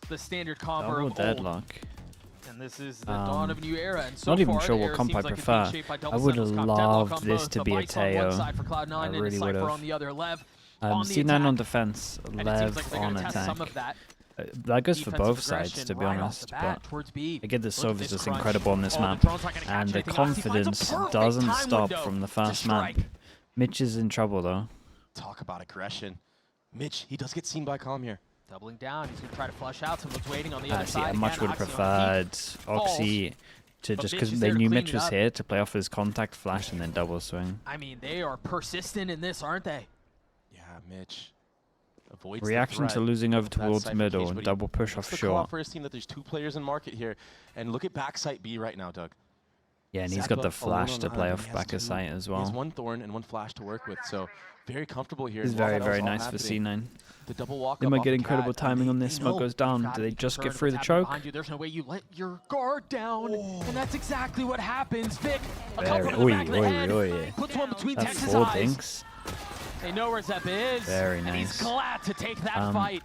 the standard combo Double of deadlock. old. And this is the dawn of a new era. And so not even far, sure the what era comp I seems like it's prefer. being shaped by I double would have singles comp. Deadlock loved on this both. to The be a Vice on one Teo. side for Cloud9 I and really a Cypher would on the other. LEV on the C9 attack. on defense, And it seems like Lev they're on going to test attack. some of that. That goes for Defensive both sides, aggression to be right off honest. the bat But towards B. again, the Look at Sov is this just crunch. incredible on this Oh, the map, drone's not gonna catch and the anything. Oxy finds a confidence perfect doesn't time stop window from the to first map. strike. Mitch is in trouble though. Talk about aggression. Mitch, he does get seen by Calm here. Doubling down, he's going to try to flush out. Someone's waiting on the other See, side. I much Again, would have Oxy on the peak. preferred Oxy to But just Mitch because is they there to knew clean Mitch it was up. here to play off his contact flash and then double swing. I mean, they are persistent in this, aren't they? Yeah, Mitch avoids Reaction the to losing over of that towards Cypher middle cage, and but he double push makes off the call out short. for his team that there's 2 players in market here. And look at backside B right now, Doug. Yeah, and he's Zappa got the alone flash on to the play hunt. off He has back of 2. sight as He has well. 1 Thorn and 1 Flash to work with, so very comfortable here. He's as well. very, That was very all nice for happening. C9. The double walk They up might off get the incredible cat, and timing on they this. Smoke know. goes down. Gotta Do they be just get concerned through what's the happening choke? behind you. There's no way you let your guard down, and that's exactly what happens. Vic, a Very- couple to the back of the oi, head, oi. puts one between That's Texas 4 eyes. dinks. They know where Zepp is, Very and he's nice. glad to take that fight.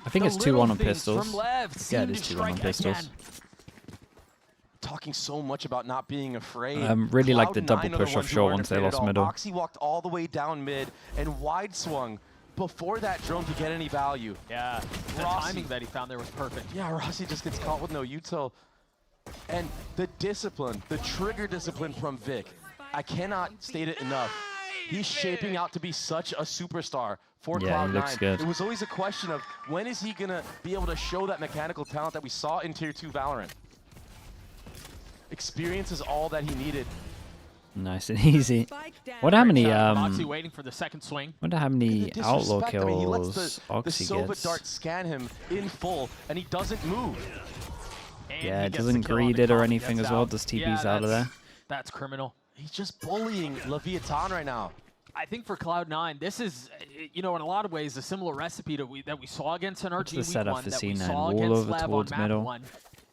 I think The it's 2-1 little on things pistols. From Lev Yeah, seem it is to 2-1 on strike pistols. again. Talking so much about not being afraid. Really like the double Cloud9 are push ones off who short aren't once they afraid at lost all. middle. Oxy walked all the way down mid and wide swung before that drone to get any value. Yeah, the Rossi. timing that he found there was perfect. Yeah, Rossi just gets caught with no util. And the discipline, the trigger discipline from Vic, I cannot state it enough. He's shaping out to be such a superstar for Yeah, he Cloud9. looks good. It was always a question of when is he going to be able to show that mechanical talent that we saw in Tier 2 Valorant. Experience is all that he needed. Nice and easy. Wonder how many Oxy waiting for the second swing. wonder how many The outlaw disrespect, I mean, he lets kills the Oxy Sova gets. dart scan him in full, and he doesn't move. And Yeah, he it gets doesn't the kill on greed the it or top, anything gets as well. out. Just TP's Yeah, out of there. That's criminal. He's just bullying Leviathan right now. I think for Cloud9, this is, you know, in a lot of ways, a similar recipe that we saw against NRG What's the week setup 1, for that we C9? saw Wall against over Lev on towards map middle. 1.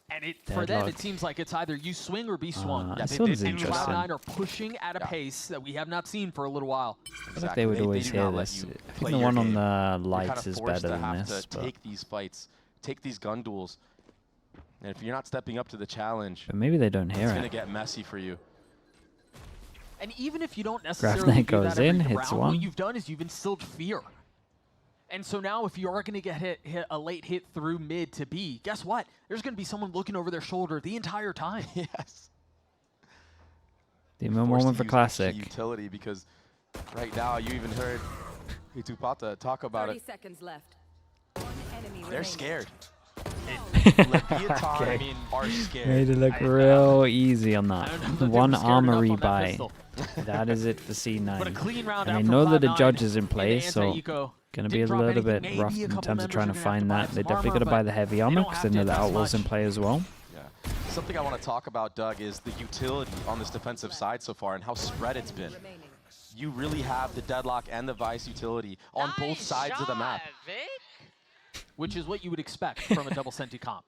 And for them, Deadlock. it seems like it's either you swing or be swung. This one's And interesting. Cloud9 are pushing at a pace that we have not seen for a little while. I feel like they would always do hear not let this. you I play think the your one on game. the You're lights kinda is forced better to than have this. to But take these fights, take these gun duels. And if you're not stepping up to the challenge, maybe they don't hear it's going to it. get messy for you. And even if you don't necessarily Grafnet do goes that every in, round, hits what one. you've done is you've instilled fear. And so now if you are going to get hit a late hit through mid to B, guess what? There's going to be someone looking over their shoulder the entire time. Yes. The Forced moment to for use classic. extra utility because right now you even heard Itupata talk about 30 it. seconds left. One enemy They're remaining. scared. Leviathan I mean, are scared. Made it look real easy on I that. don't know that they One were scared enough armory on that buy. pistol. That is it for But a C9. clean round And out they from know that the Cloud9 judge is in the place, so anti-eco. gonna be Didn't a drop little anything, bit rough maybe a in couple terms of trying to members are gonna find have that. to They buy some definitely armor, gotta buy but the heavy they armor don't because have they know to the invest outlaws in much. play as well. Yeah. Something I want to talk about, Doug, is the utility on this defensive side so far and how spread it's been. Remaining. You really have the Deadlock and the Vice utility on both sides of the map. Which is what you would expect from a double senti comp.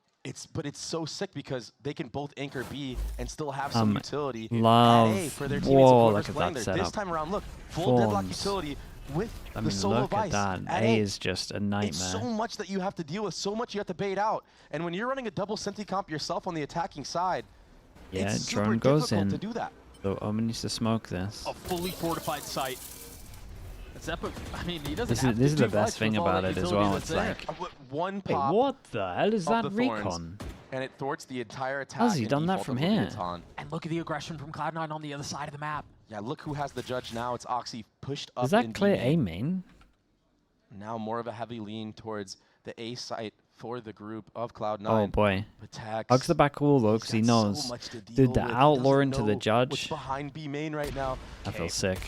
But it's so sick because they can both anchor B and still have some utility Love. at A for their teammates Whoa, and whoever's look at playing that there. This setup. time around, look, full Deadlock Fawns. utility with I the mean, solo look Vice. at that. At A is just a It's so nightmare. much that you have to deal with, so much you have to bait out. And when you're running a double senti comp yourself on the attacking side, Yeah, it's super drone goes difficult in. to do that. So Omen needs to smoke this. A fully fortified site. Zeppa, I mean, he doesn't This have is to the do best much thing with all about that it as utility well. that's It's there. like, One wait, pop what the hell is of that the thorns, recon? and it thwarts the entire attack. How's he and done that default from of here? Leviathan. And look at the aggression from Cloud9 on the other side of the map. Yeah, look who has the judge now. It's Oxy pushed up. Is that in clear B A main. main? Now more of a heavy lean towards the A site for the group of Cloud9. Oh boy. Protects. Hugs the back wall though, because he He's got knows. so much to deal Dude, the with. He outlaw doesn't into the know what's judge. behind B main right now. I feel sick.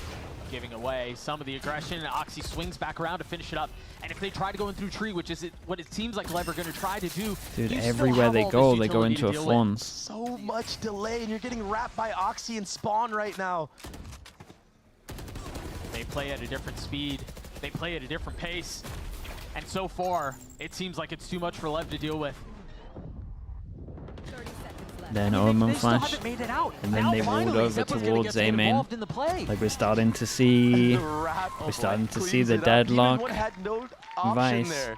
Giving away some of the aggression, and Oxy swings back around to finish it up. And if they try to go in through tree, which is what it seems like Lev are going to try to do, Dude, you still everywhere have they all this go, they go utility into to a deal with. Fawns. So much delay, and you're getting wrapped by Oxy and Spawn right now. They play at a different speed. They play at a different pace. And so far, it seems like it's too much for Lev to deal with. 30 seconds left. Then I mean, Omen they still flash. haven't made it out. And then Now they rolled finally, over Zeppa's gonna towards get A main. involved in the play. Like we're starting to see. The rat, oh We're starting boy, to see cleans the it up. deadlock. Even one had no option Vice. there.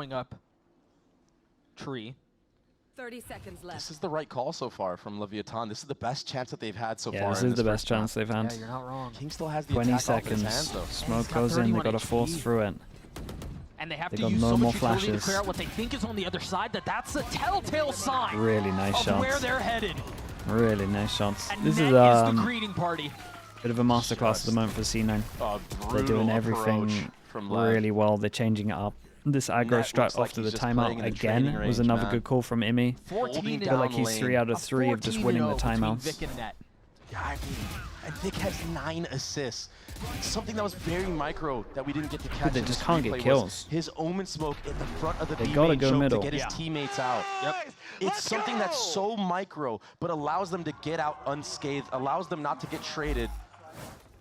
going up tree. 30 seconds left. This is the right call so far from Leviathan. This is the best chance that they've had so Yeah, far. this in is the best first map. chance they've had. Yeah, you're not wrong. King still has the 20 attack off his seconds. hands, though. Smoke got goes in. They 31 got to force HP. through it. and they have They to got use no so more much utility to flashes. clear out what they think is on the other side, that's a telltale sign Really nice of where shots. they're headed. Really nice shots. And This Net is the greeting party. bit of a masterclass at the moment for C9. They're doing everything really well. They're changing it up. This aggro strat after the timeout again was another good call from Imi. 14 I feel like he's 3 out of 3 of just winning the timeouts. Vic and Net. Yeah, I mean, and Vic has 9 assists. Something that was very micro that we didn't get to catch. They in just this can't get replay was kills. His omen smoke in the front of the They B gotta main go choke middle. to get his Yeah. teammates out. Yep. It's something that's so micro, but allows them to get out unscathed, allows them not to get traded,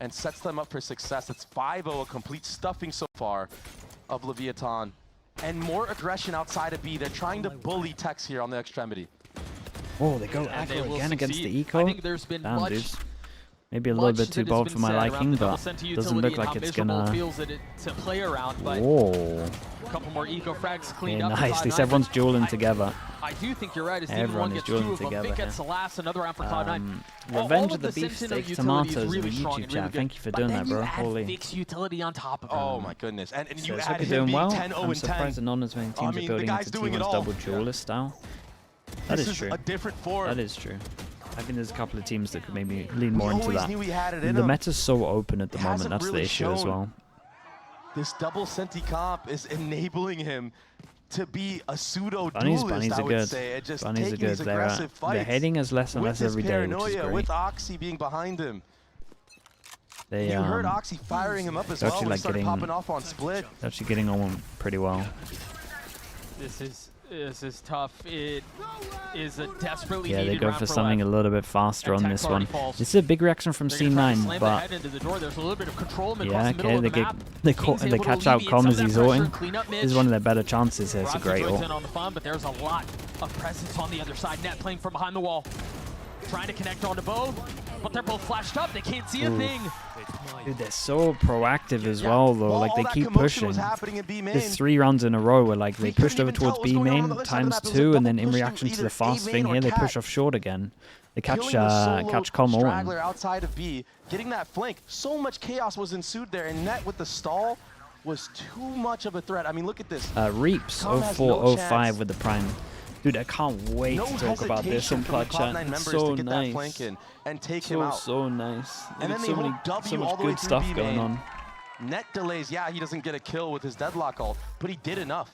and sets them up for success. It's 5-0, a complete stuffing so far of Leviathan. And more aggression outside of B. They're trying to bully Tex here on the extremity. Oh, they go And they aggro will again against the succeed. eco. I think there's been Damn, much, dudes. Maybe a little bit that too has bold been for my said around liking, the double but center doesn't utility look and like how it's miserable gonna... it feels to play around, but Whoa. a couple more eco frags Okay, cleaned up. nice. At least everyone's dueling together. I do think you're right. As Everyone Team 1 is gets dueling 2 of them, together Vic here. gets the last, another round for Cloud9. Revenge All of the Sentinel Beefsteak utility is Tomatoes really with strong YouTube and chat. really Thank good, you for but doing then that, you bro. add Holy. Vic's utility on top of it. Oh my goodness. And So you it's add like him doing being well. 10-0 I'm and 10. surprised that none as many teams mean, are the building guy's into doing it T1's all. double duelist style. That This is true. a different form. That is true. I think there's a couple of teams that could maybe lean more We into always that. knew he had it in The him. meta's so open at the It moment. hasn't That's the really issue as shown. well. This double Senti comp is enabling him to be a pseudo Bunnies duelist, I are would good. say. And just Bunnies are taking good. these aggressive fights. They're hitting us less and with less his every day, which is paranoia, great. with Oxy being behind him. They You heard Oxy firing him up as they're well actually, when he like, started getting- popping off on split. actually getting on pretty well. This is tough. It is a desperately Yeah, they needed go round for for something a Lev. little bit faster on Attack this already one. falls. This is a big reaction from They're gonna try to C9, slam the but head into the door. There's a little bit of control him yeah, across the middle okay, of they the get map. they King's catch able to out alleviate Com some as of he's that pressure, ulting. clean up This is Mitch. one of their better chances here. It's a Rossi great joins ult. in on the fun, but there's a lot of presence on the other side. Net playing from behind the wall. Trying to connect onto both, but they're both flashed up. They can't see a thing. Dude, they're so proactive as well, though. Like, they keep pushing. Was happening in B main. There's 3 rounds in a row where, like, they We couldn't pushed over even tell towards what was B going on main on the other side of the times map. It was a 2, and then double in push reaction from to the either fast A thing main or here, they Cat. push off short again. They catch Killing the solo catch Com straggler ulting. outside of B, getting that flank. So much chaos was ensued there, and Net with the stall was too much of a threat. I mean, look at this. Reaps Com has 04, no 05 chance. with the prime. Dude, I can't wait No to talk about this hesitation in from the Cloud Cloud9 Chat. It's members so to get that nice. flank in and take him So, out. so nice. And then There's they so hold many, W so all much the way good through stuff B going main. on. Net delays, yeah, he doesn't get a kill with his deadlock ult, but he did enough.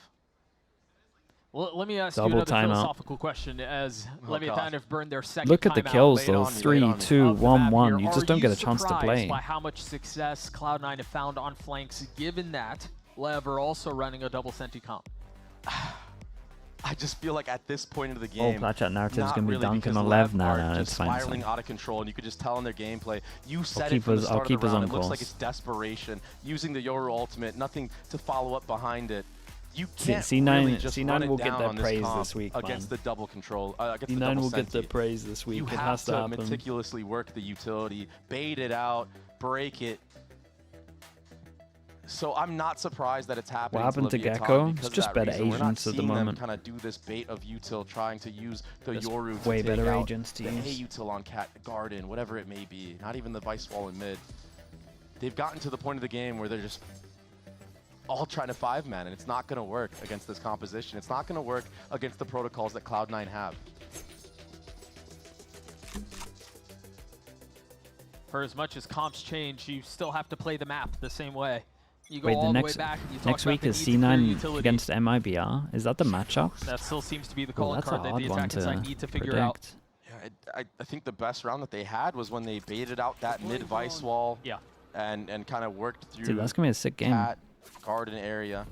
Well, let me ask Double you another timeout. philosophical question. As Leviathan have burned their second Look at the timeout kills, Lay it though. on me, lay it 3, on me. 2, of the 1, map 1. here. You just Are don't get a you chance to surprised play. by how much success Cloud9 have found on flanks, given that Lev are also running a double Senti comp? I just feel like at this point of the Oh, game, Cloud Chat narrative's not gonna be really, dunking because on Lev now. are No, just it's fine. It's spiraling fine. out of control, and you could just tell in their gameplay. You said keep it from the us- start I'll keep of the us round. on It looks like course. it's desperation, using the Yoru ultimate, nothing to follow up behind it. You C- can't C9 really just C9 run it will get down their on praise comp this week, against man. the double control. Against the D9 double will get the Senti. praise this week. You It have has to to happen. meticulously work the utility, bait it out, break it. So I'm not surprised that it's happening. happened to Leviathan Gecko? because It's of just that better reason. We're not agents at the seeing them moment. kind of do this bait of util, trying to use the Just Yoru to way take better out agents to the use. A util on Cat Garden, whatever it may be. Not even the Vice Wall in mid. They've gotten to the point of the game where they're just all trying to 5-man, and it's not going to work against this composition. It's not going to work against the protocols that Cloud9 have. For as much as comps change, you still have to play the map the same way. You go Wait, all the the way back and you talk next about week the is need to clear C9 utility. against MIBR. Is that the matchup? That still seems to be the Oh, calling that's a card that hard the one attacking side to need to figure out. predict. Yeah, I think the best round that they had was when they baited out that mid Vice Wall Yeah. and kind of worked through Dude, that's gonna be a sick game. Cat Garden area.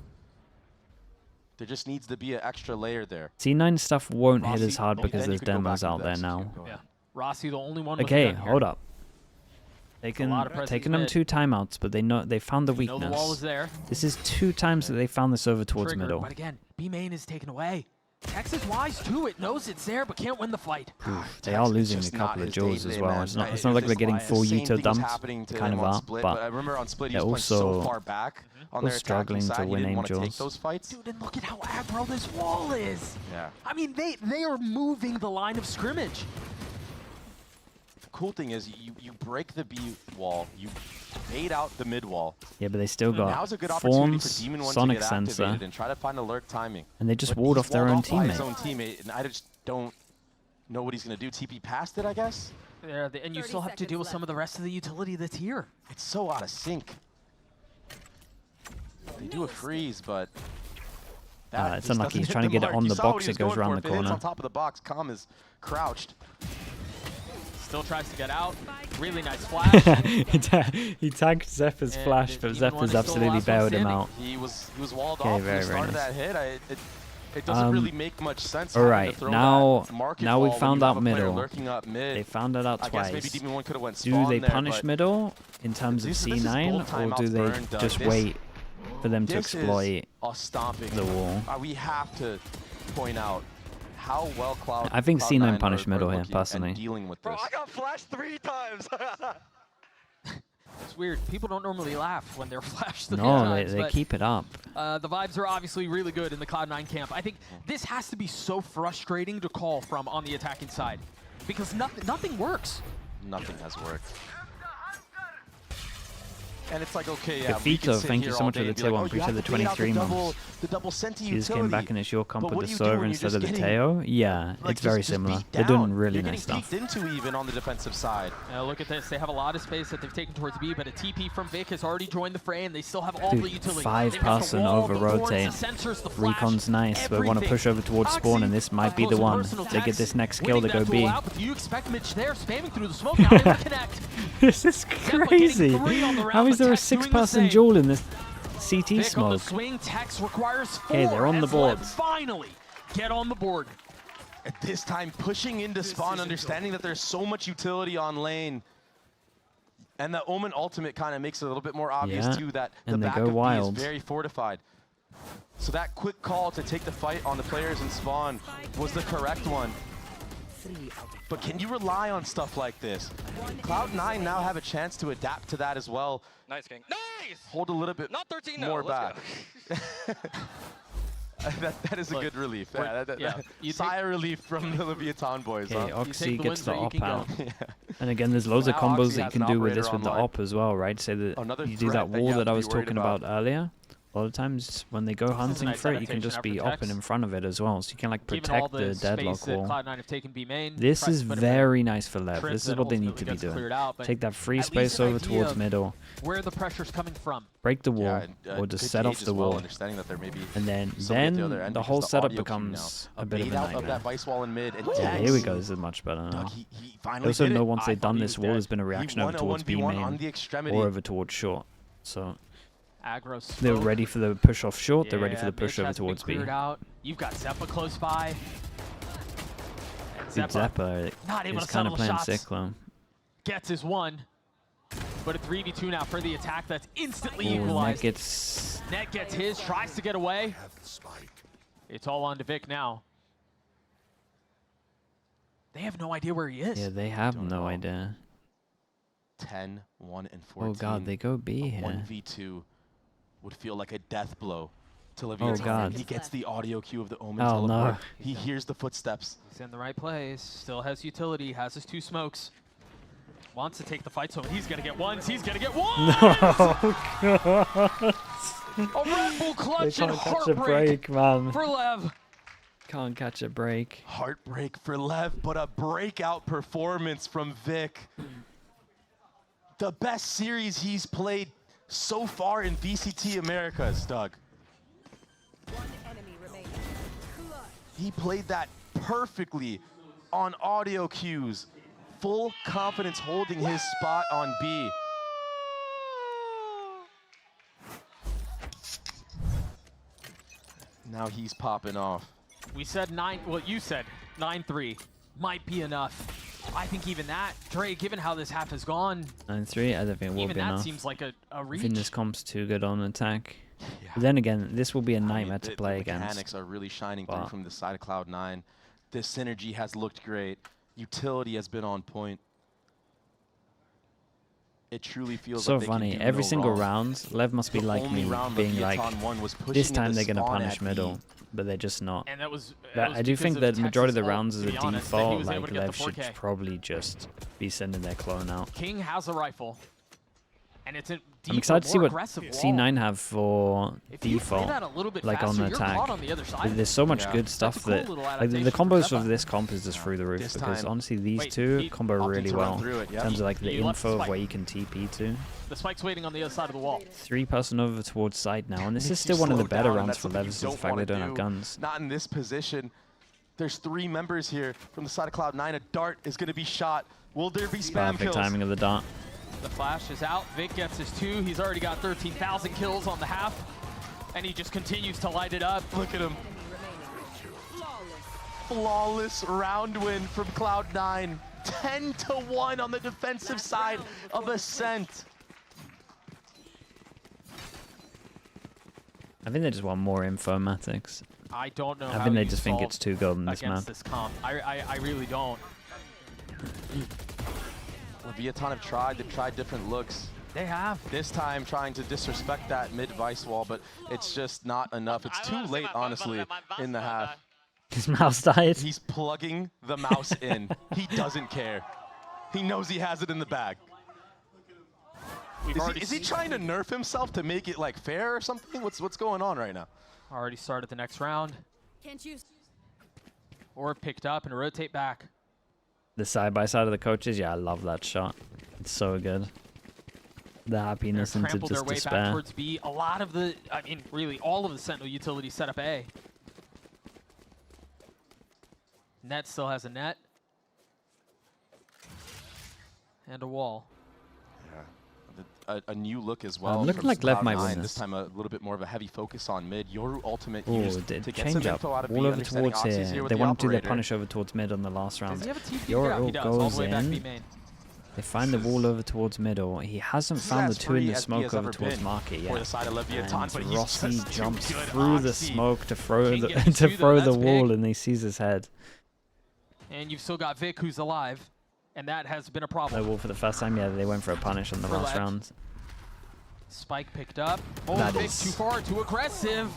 There just needs to be an extra layer there. C9 stuff won't hit Rossi, as hard then because you there's could go back demos to out the there now. execute. Go Yeah. ahead. Rossi, the only one with Okay, a gun here. hold up. a lot of presence Taking them mid. 2 timeouts, but they found the You know the wall is weakness. there. This is 2 times that they found this over towards Triggered, middle. but again, B main is taken away. Tex is wise too. It knows it's there, but can't win the fight. They Tex are is losing a just couple not of his jewels as day-to-day, well. man. It's not It's like just they're getting the full same util thing was dumps, happening to kind him of on are, Split, but I remember on Split he they're was playing so also far back on still their struggling attacking to side. He win didn't aim want to take duels. those fights. Dude, and look at how aggro this wall is. Yeah. I mean, they are moving the line of scrimmage. The cool thing is you break the B wall, you bait out the mid wall. Yeah, but they still got Now's a good opportunity for Forms, Demon 1 Sonic to get Sensor, activated and try to find a lurk timing. and they just But walled he's off their own by his teammate. own teammate, and I just don't know what he's going to do. TP past it, I guess? Yeah, and you still have to deal with some of the rest of the utility that's here. It's so out of sync. They do a freeze, but that it's just unlucky. doesn't He's hit trying to get it mark. on You the saw what box. he It was goes going around for. the If it hits corner. on top of the box, Calm is crouched. Still tries to get out. Really nice flash. He tagged Zephyr's And flash, but Demon 1 Zephyr's is still the absolutely last one bailed him standing. out. He was walled Okay, off very, at the very start of nice. that hit. It doesn't really make much sense. All having right, to throw now that market we wall when found you have out a player middle. lurking up mid. They found it out I guess maybe twice. Demon 1 could have went Do spawn they there, punish but middle in terms of this is C9, both or timeouts do they burned, Doug. just This- wait for them to This exploit? is a stomping. the wall. We have to point out how well Cloud. I think Cloud9 C9 punished are middle here, looking personally. and dealing with this. Bro, I got flashed 3 times. It's weird. People don't normally laugh when they're flashed 3 No, times. they but, keep it up. the vibes are obviously really good in the Cloud9 camp. I think this has to be so frustrating to call from on the attacking side because nothing works. Nothing has worked. And it's like, okay, yeah, Good we can Fito, sit thank here you so all much for day the and be tier like, 1. oh, you Appreciate have the to bait out 23 months. The double senti You just came utility. back and it's your comp But with what the do you do server when you're instead just of the getting, Teo. Yeah, like, it's very just similar. beat They're down? doing really You're nice getting stuff. peeked into even on the defensive side. Look at this. They have a lot of space that they've taken towards B, but a TP from Vic has already joined the fray, and they still have all Dude, the utility. 5 They've got the person wall, over the horns, rotate. the sensors, the flash, Recon's nice, but want to everything. push over towards spawn, and this might be the Close and one. personal They get attacks, this next kill to winning go that duel B. out, but do you expect Mitch there, spamming through the smoke? Now they will connect. This is crazy. How is there a 6-person duel in this CT Vic on the smoke? swing, Tex requires 4. Okay, they're on the as board. Lev finally get on the board. At this time, pushing into spawn, understanding that there's so much utility on lane. And the Omen ultimate kind of makes it a little bit more obvious, Yeah, too, that the and they back go of B wild. is very fortified. So that quick call to take the fight on the players in spawn was the correct one. But can you rely on stuff like this? Cloud9 now have a chance to adapt to that as well. Nice, King. Nice! Hold a little bit Not 13 more no, back. let's go. that is a Look, good relief. we're- Yeah, you sigh of relief from the Leviathan boys. Okay, Huh? Oxy take the gets wins the where you op can out. go. And again, there's loads of Now combos Oxy that you has can an do with operator this with the online. op as well, right? Say that Another you do threat that that you wall have that to I be was worried talking about. about earlier. A lot of times when they go hunting nice for it, you can adaptation just after be Tex. opping in front of it as well. So you can like Given all protect the the space deadlock that wall. Cloud9 have taken B main, This tries is to put him very nice for Lev. crib This is that what they need ultimately to be gets doing. cleared out, but Take that free at space least an over idea towards of middle, where the pressure's coming from. break the wall, Yeah, and, or just good set off gauge the as well, wall. understanding that there may be And then somebody at the other end the because whole the setup audio cue becomes now. a bit of a bait out of nightmare. that vice wall in mid. And Yeah, Tex, here we go. This is much better now. Doug, he I finally also did know it. once I they've thought done he this was wall, dead. there's been a He reaction won over a towards B 1v1 main on the extremity. or over towards short. So Aggro they're smoke. ready for the push off short. They're ready for Yeah, the push Mitch over has to be towards B. cleared out. You've got Zeppa close by. And Dude, Zeppa not able is to kind of settle playing shots. sick though. Gets his one. But a 3v2 now for the attack that's instantly Ooh, Net equalized. gets Net gets his, tries to get away. It's all on to Vic now. They have no idea where he is. yeah. They have Don't no know. idea. 10, 1, and 14. Oh god, they go B here. 1v2 would feel like a death blow to Leviathan. God. He gets the audio cue of the Omen Oh, teleport. no. He hears the footsteps. He's in the right place. Still has utility. Has his 2 smokes. Wants to take the fight, so he's gonna get ones. He's gonna get one. A Red Bull They clutch and can't catch a heartbreak break, man. for Lev. Can't catch a break. Heartbreak for Lev, but a breakout performance from Vic. The best series he's played so far in VCT Americas, Doug. One enemy remaining. He played that perfectly on audio cues. Full confidence holding his spot on B. Now he's popping off. We said 9. Well, you said 9-3 might be enough. I think even that, Dre, given how this half has gone, 9-3. I don't think it will even be that enough. seems like a I reach. think this comp's too good on attack. Yeah. But then again, this will be a I mean, nightmare to play the against. mechanics are really shining through Wow. from the side of Cloud9. This synergy has looked great. Utility has been on point. It truly feels So like they funny. can do Every no single wrong. round, Lev must be The like only me, round being like, Leviathan won was pushing this time into they're going to spawn punish at middle, B. but they're just not. And that was. I do think that majority of the rounds as a to be honest, that he default, was able like to get Lev the should 4K. probably just be sending their clone out. King has a rifle. And it's a I'm excited to see what aggressive wall. C9 have for If you play default, that a little bit like faster, on the you're attack. caught on the other side. There's so much Yeah. good stuff That's a cool that little like the adaptation from combos Rebba. of this comp is just through the roof This because time- honestly these Wait, two he combo opted really to run well through it, in yep. terms of like the He left the info of spike. where you can TP to. The spike's waiting on the other side of the wall. 3-person over towards side now, and this is Makes still you one of the slow better down, and rounds that's for something you Levs is the don't fact they wanna don't have do. guns. Not in this position. There's 3 members here from the side of Cloud9. A dart is going to be shot. Will there be spam Perfect kills? timing of the dart. The flash is out. Vic gets his 2. He's already got 13,000 kills on the half. And he just continues to light it up. Look at him. Enemy remaining. Flawless. Flawless round win from Cloud9. 10-1 on the defensive side of Ascent. I think they just want more informatics. I don't know I how think they you just think solve it's too good on this map. against this comp. I really don't. Leviathan have tried different looks. They have. This time trying to disrespect that mid-vice wall, but it's just not enough. It's too late, honestly, in the half. His mouse died. He's plugging the mouse in. He doesn't care. He knows he has it in the bag. Is he trying to nerf himself to make it like fair or something? What's going on right now? Already started the next round. Can't you? Or picked up and rotate back. The side-by-side of the coaches, yeah, I love that shot. It's so good. The happiness They're into trampled their just way back despair. towards B. A lot of the, I mean, really all of the Sentinel utilities set up A. Net still has a net. And a wall. A new look as well. looking from like LEV might Cloud9. win This this. time a little bit more of a heavy focus on mid. Yoru ultimate Ooh, used the to get some change up. info out of B, All over understanding towards Oxy's here. with They the want to do their operator. punish over towards mid on the last round. Does he have a TP? Yoru Yeah, he does. All goes the way back B in. main. They find the wall over towards middle. He hasn't This is found the as 2 in free the as B smoke has over ever towards been market for the yet. side of Leviathan, And but he's Rossi just too jumps good. through the Oxy. smoke to throw King the gets to two, though. throw the That's wall, big. and he sees his head. And you've still got Vic who's alive. And that has been a The problem. wall for the first time. Yeah, they went for a punish on the For last Lev. round. Spike picked up. Oh, That Vic is- too far, too aggressive.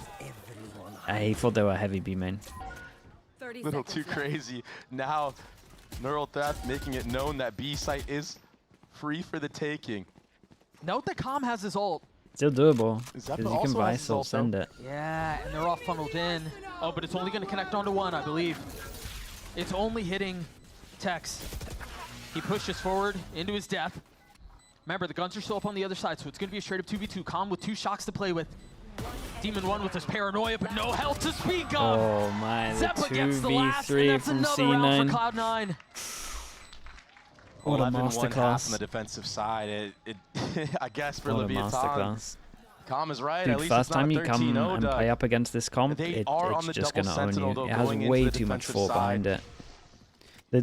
He thought they were heavy B main. 30 Little seconds too left. crazy. Now, Neural Theft making it known that B site is free for the taking. Note that Calm has his ult. Still doable. Zephyr Because you can also has vice his or ult, though. send it. Yeah, and they're all funneled in. Oh, but it's only going to connect onto one, I believe. It's only hitting Tex. He pushes forward into his death. Remember, the guns are still up on the other side, so it's going to be a straight-up 2v2. Calm with 2 shocks to play with. Demon 1 with his paranoia, but no health to speak of. Oh my, the Zeppa gets the last, and 2v3 that's from another round C9. for Cloud9. What a 11-1 half on masterclass. the defensive side. I guess for What a Leviathan, masterclass. Calm is right. At Dude, least first it's not time you come 13-0, and Doug. play up against this comp, They are on it's the just double going to own sentinel, you. though, It has going into way the too much defensive fort behind side. it.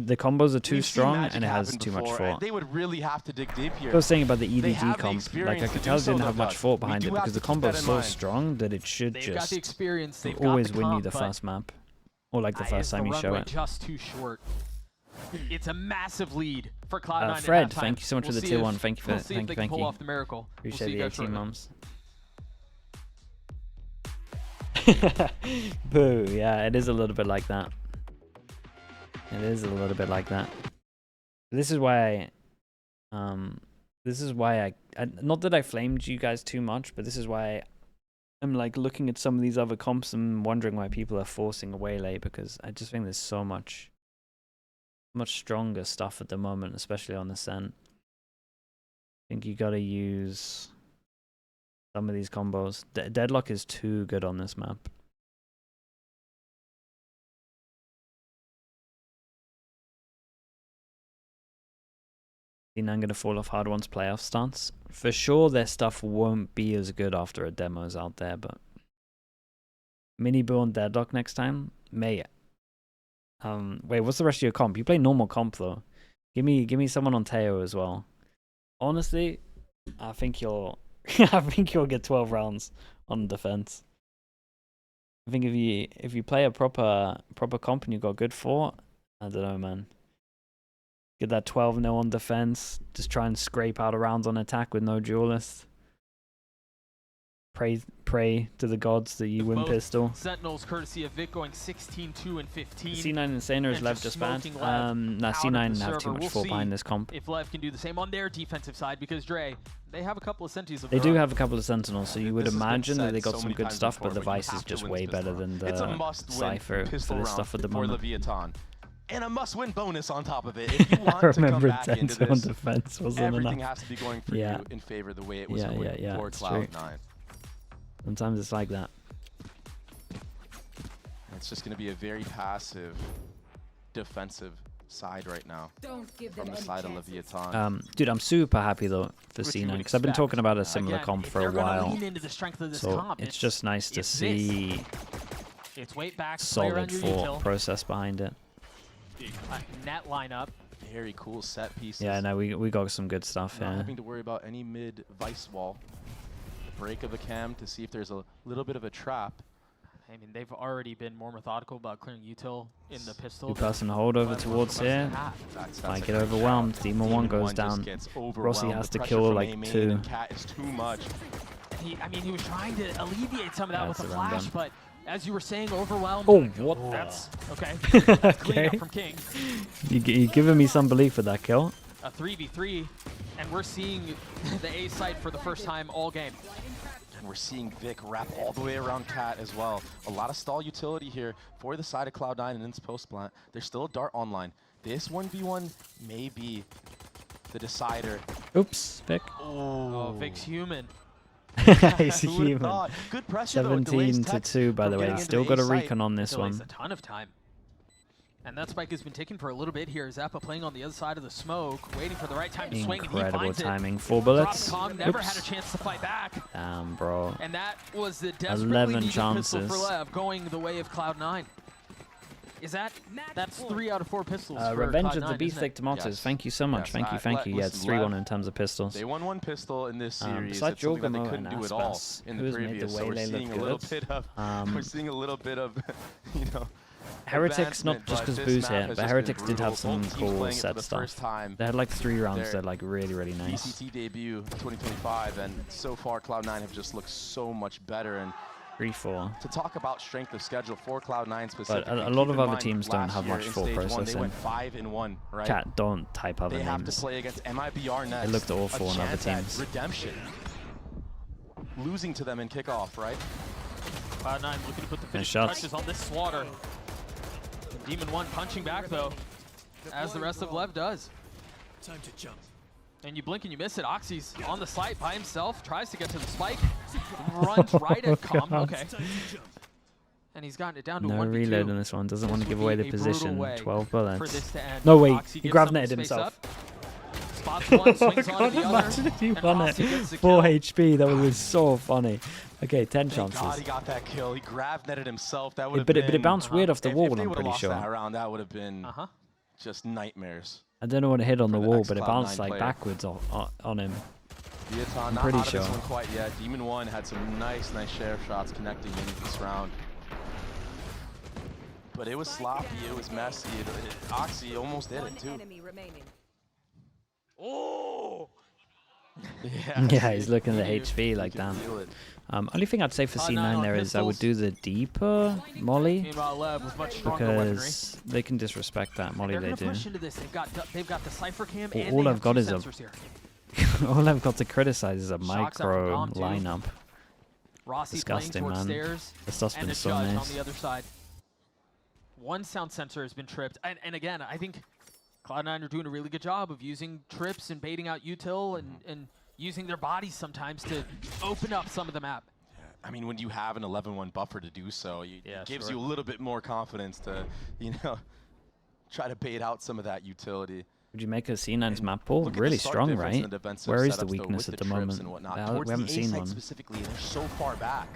The combos are too We've seen strong, magic and it has happen too much before, fort. and they would really have to dig deep here. I was saying about the They EDG have the comp, like I experience could to tell do it so, didn't though, have much Doug. fort We behind do it have because the to keep combo that is in so mind. strong that it should They've got just the experience. They've always got the win you comp, the but first map. Or like the is first time you show runway it. just too short. It's a massive lead for Cloud9 at Fred, halftime. thank you so much for the see tier if- 1. Thank you for we'll see if thank they you, can thank pull you. off the miracle. We'll Appreciate see you the guys 18 shortly. months. Boo, yeah, it is a little bit like that. It is a little bit like that. This is why I not that I flamed you guys too much, but this is why I'm like looking at some of these other comps and wondering why people are forcing a waylay, because I just think there's so much stronger stuff at the moment, especially on Ascent. I think you gotta use some of these combos. Deadlock is too good on this map. I'm going to fall off hard once playoff starts. For sure, their stuff won't be as good after a demo's out there, but mini boo on Deadlock next time, may. Wait, what's the rest of your comp? You play normal comp though. Give me someone on Teo as well. Honestly, I think you'll I think you'll get 12 rounds on defense. I think if you play a proper comp and you got good fort, I don't know, man. Get that 12-0 on defense. Just try and scrape out a round on attack with no duelist. pray to the gods that you win Both pistol. Sentinels, courtesy of Vic, going 16-2 and 15. C9 Insaner is and LEV just just banned. smoking Lev Nah, out of C9 the have too server. much We'll fall see behind this comp. if Lev can do the same on their defensive side, because Dre, they have a couple of Sentinels of They their do own. have a couple of Sentinels, so you would This has been imagine that said they got so some many good times stuff, before, but the but you Vice is have to just win way this better pistol than round. It's a the must-win Cypher for pistol this round stuff at the for moment. Leviathan. And a must-win bonus on top of it. If you want I to come remember back into 10 on this, defense wasn't everything enough. has to be going for Yeah. you in favor of the way it was Yeah, going yeah, for it's true. Cloud9. Sometimes it's like that. It's just going to be a very passive, defensive side right now Don't give them from the any side of chances. Leviathan. Dude, I'm super happy though for Which you C9 would because I've been expect. talking about a similar Again, comp if for a they're gonna while. lean into the strength of this So comp, it's just nice to it's this. see It's weight back, play solid around your thought util, process behind it. net lineup. Very cool set pieces. Yeah, no, we got some good stuff. Not Yeah. having to worry about any mid vice wall. The break of a cam to see if there's a little bit of a trap. I mean, they've already been more methodical about clearing util in the pistol. Two-person holdover towards here. That's Might a get great overwhelmed. shot. Demon 1 goes just down. gets Rossi overwhelmed. has The to pressure kill from like A-Main 2. and Cat is too much. I mean, he was trying to alleviate some of that with That's a the run flash, done. but as you were saying, overwhelmed. Oh, what? That's okay. Clean Okay. up from King. You're giving me some belief with that kill. A 3v3, and we're seeing the A site for the first time all game. And we're seeing Vic wrap all the way around Cat as well. A lot of stall utility here for the side of Cloud9 and its post plant. There's still a dart online. This 1v1 may be the decider. Oops, Vic. Oh, Vic's human. He's Who would've human. thought? Good pressure though. It delays 17 to Tex 2, by from the way. getting He's into still the got a A site. recon on this Delays one. a ton of time. And that spike has been taken for a little bit here. Zappa playing on the other side of the smoke, waiting for the right time to swing, and he Incredible finds timing. it. 4 bullets. Drops Kong, never Oops. had a chance to fight back. Damn, bro. And that was the desperately 11 needed pistol chances. for Lev, going the way of Cloud9. Is that's 3 out of 4 pistols for Revenge Cloud9, of the isn't Beefsteak it? Tomatoes. Yes. Thank you so much. Yes, Thank you, thank you. Yeah, it's listen, 3-1 Lev, in terms of pistols. They won 1 pistol in this series. Besides It's something that they Jorgamo couldn't and do it all Aspas, in who the has made previous. the So we're Waylay seeing a look little good. bit of, we're seeing a little bit of, you know. Heretics, not just because advancement, Boo's but this here, map has but just Heretics been did have brutal. some Both teams cool playing it for set the stuff. first time. They had like 3 rounds Their that like really nice. VCT debut 2025, and so far Cloud9 have just looked so much better. And 3-4. to talk about strength of schedule for Cloud9 specifically, a lot keep of in other mind, teams don't last have year much in full stage 1, processing. They went 5-1, right? Cat, don't type other They have to names. play against MIBR next. It looked awful a on other chance at teams. redemption. Losing to them in kickoff, right? Cloud9 looking to put the finishing shots. touches on this Slaughter. Demon 1 punching back though, as the rest of Lev does. Time to jump. And you blink and you miss it. Oxy's on the site by himself, tries to get to the spike, runs right at Com. God. Okay. And he's gotten it down to No 1v2. reload on this one. Doesn't want to This give would away be the a brutal position. way 12 For bullets. this to end. No, wait. Oxy He gives grabbed some netted space himself. up. Spots one, swings on God, the imagine other. if he and won it. Oxy gets the 4 kill. HP. That was so funny. Okay, 10 Thank God he chances. got that kill. He grab netted himself. That would have But been. it bounced weird off the if wall, they I'm would've pretty lost sure. that round, that would have been Uh-huh. just nightmares. I don't know what it hit on the For the wall, but it ex-Cloud9 bounced like player. backwards on him. Viaton not pretty out of this sure. one quite yet. Demon 1 had some nice share shots connecting in this round. But it was sloppy, it was messy. Oxy almost did it too. Enemy remaining. Oh! Yeah, Yeah, he's looking at the you- HP like you can damn. feel it. Only thing I'd say for Cloud9 C9 on there is I would do pistols. the deeper molly Meanwhile, Lev with much stronger weaponry. because they can disrespect that molly They're they gonna do. push into this. They've got the Cypher Cam All- and all they I've have got 2 is a sensors here. All I've got to criticize is a Shocks out from micro Dom, too. lineup. Rossi Disgusting, playing towards man. stairs. The stuff's And been a so judge nice. on the other side. 1 sound sensor has been tripped. And again, I think Cloud9 are doing a really good job of using trips and baiting out util and using their bodies sometimes to open up some of the map. I mean, when you have an 11-1 buffer to do so, Yeah, it gives sure. you a little bit more confidence to, you know, try to bait out some of that utility. Would you make a C9's map pool? Look at the really stark strong, difference in right? the defensive Where is the setups, though, weakness with at the trips moment? and whatnot. We Towards haven't the seen A-side one. specifically, they're so far back.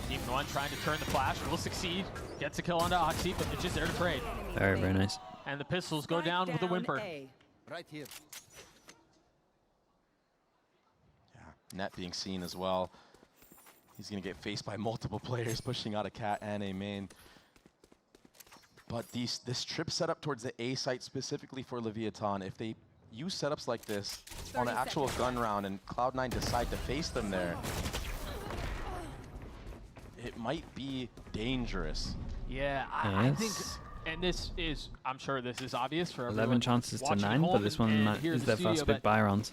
Demon 1 trying to turn the flash, will succeed. Gets a kill onto Oxy, but it's just there to trade. Very nice. And the pistols go down with a whimper. A. Right here. Yeah, Net being seen as well. He's going to get faced by multiple players pushing out a Cat and a main. But this trip setup towards the A site specifically for Leviathan, if they use setups like this on 30 an actual seconds. gun round and Cloud9 decide to face them there, it might be dangerous. Yeah, I think, Yes. and this is, I'm sure this is obvious for 11 everyone chances to watching at 9, but home this and one here in is the their studio, first big but buy round.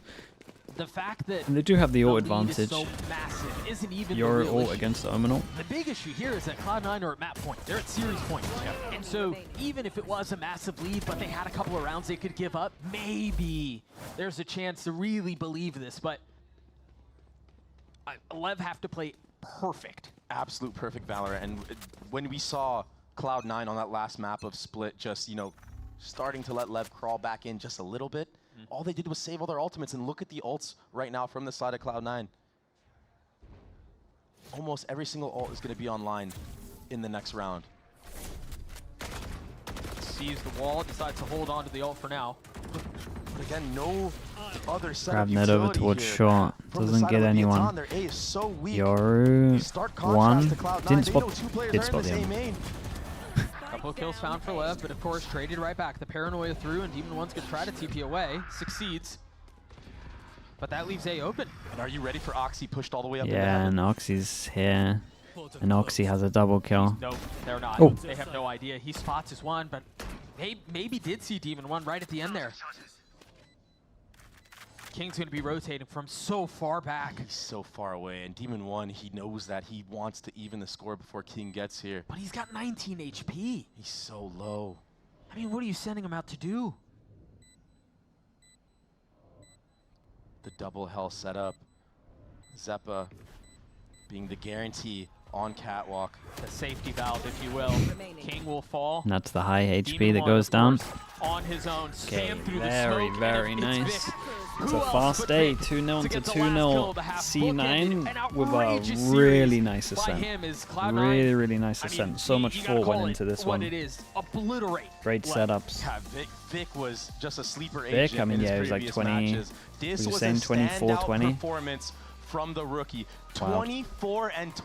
the fact that And they do have the ult lead is advantage. so massive isn't even the Your real ult issue. against the Omen ult. The big issue here is that Cloud9 are at map point. They're at series point. And so even if it was a massive lead, but they had a couple of rounds they could give up, maybe there's a chance to really believe this. But LEV have to play perfect. Absolute perfect Valorant. And when we saw Cloud9 on that last map of Split just, you know, starting to let LEV crawl back in just a little bit, all they did was save all their ultimates, and look at the ults right now from the side of Cloud9. Almost every single ult is going to be online in the next round. Sees the wall, decides to hold on to the ult for now. But again, no other set Grab of net over utility towards here. short. From the Doesn't side get of Leviathan, anyone. their A is so weak. Yoru, Stark one. contrast to Cloud9. Didn't They spot. know two players Did are in spot the him. same main. Couple of kills found for LEV, but of course traded right back. The paranoia through, and Demon One's gonna try to TP away. Succeeds. But that leaves A open. And are you ready for Oxy pushed all the way up into Yeah, heaven? and Oxy's here. And Oxy has a double kill. No, they're not. Oh. They have no idea. He spots his one, but they maybe did see Demon One right at the end there. King's gonna be rotating from so far back. He's so far away, and Demon 1, he knows that he wants to even the score before King gets here. But he's got 19 HP. He's so low. I mean, what are you sending him out to do? The double hell setup. Zeppa being the guarantee on catwalk. The safety valve, if you will. Remaining. King will fall. And that's the high HP Demon that One, goes of down. course, on his own, Okay, spam through very, the smoke. very and it's nice. Vic. It's Who a else fast but day, Vic 2-0 to to get the last kill 2-0 to have C9 bookended an with a outrageous really series nice by ascent. him as Cloud9. Really, really nice I mean, ascent. So much you gotta thought went call it into this what one. it is. Obliterate. Great LEV. setups. Yeah, Vic was just a sleeper Vic, agent I mean, in his yeah, he was like previous 20 matches. This was was saying a 24, standout 20? performance from the rookie. Wow. 24 and